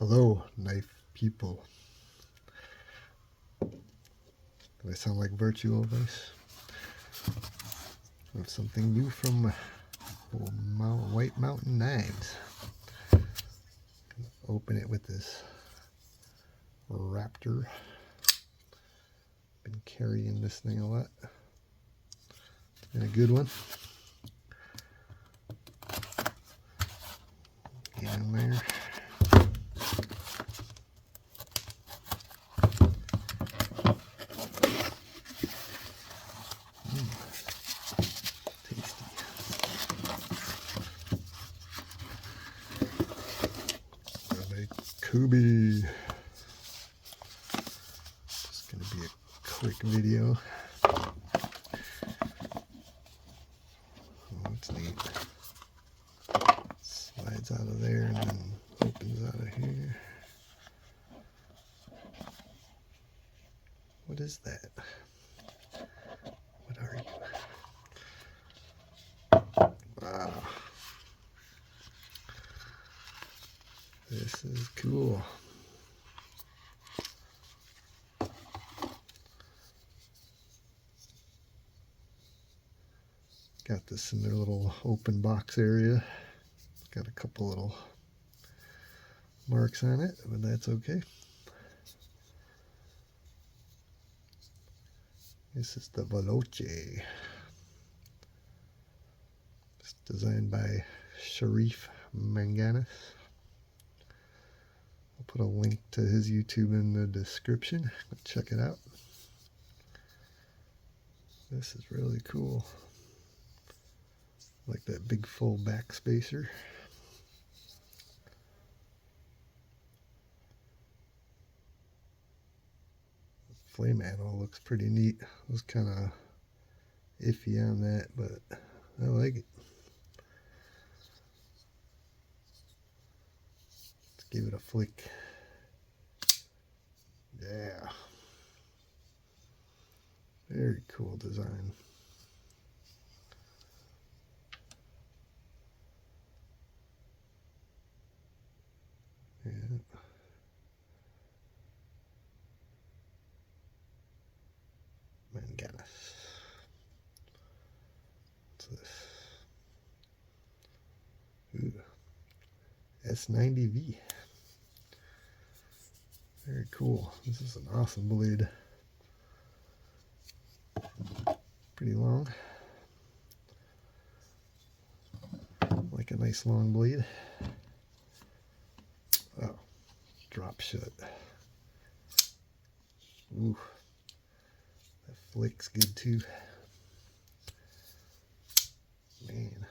Hello, knife people. Do I sound like virtual voice? I have something new from White Mountain Knives. Open it with this Raptor. Been carrying this thing a lot. It's been a good one. Get in there. Tasty. Kubey. Just gonna be a quick video. Oh, that's neat. Slides out of there and then opens out of here. What is that? What are you? Wow. This is cool. Got this in their little open box area. Got a couple little marks on it, but that's okay. This is the Veloce. It's designed by Sharif Manganis. I'll put a link to his YouTube in the description. Check it out. This is really cool. Like that big full back spacer. Flame handle looks pretty neat. I was kind of iffy on that, but I like it. Let's give it a flick. Yeah. Very cool design. Yeah. Manganis. What's this? Ooh. S90V. Very cool. This is an awesome blade. Pretty long. Like a nice long blade. Oh, drop shut. Ooh. That flicks good too. Man.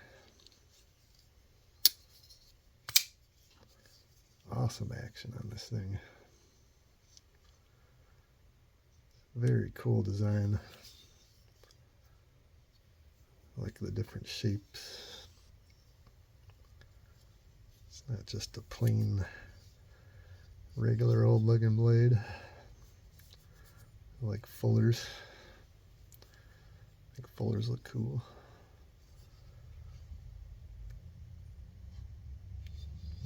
Awesome action on this thing. Very cool design. I like the different shapes. It's not just a plain, regular old looking blade. I like fullers. I think fullers look cool.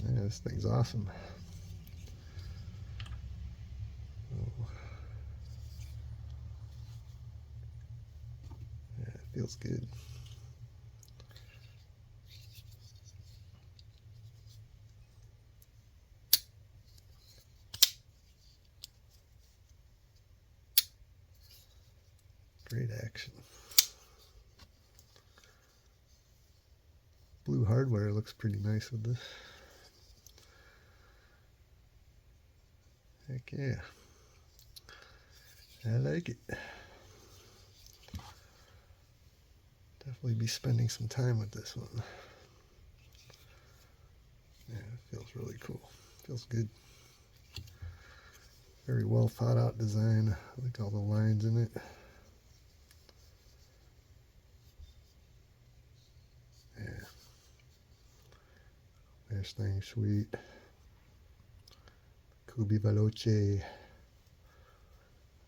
Yeah, this thing's awesome. Oh. Yeah, it feels good. Great action. Blue hardware looks pretty nice with this. Heck yeah. I like it. Definitely be spending some time with this one. Yeah, it feels really cool. Feels good. Very well thought out design. I like all the lines in it. Yeah. This thing's sweet. Kubey Veloce.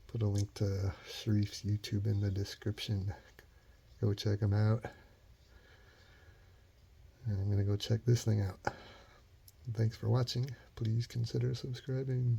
Put a link to Sharif's YouTube in the description. Go check him out. And I'm going to go check this thing out. Thanks for watching. please consider subscribing.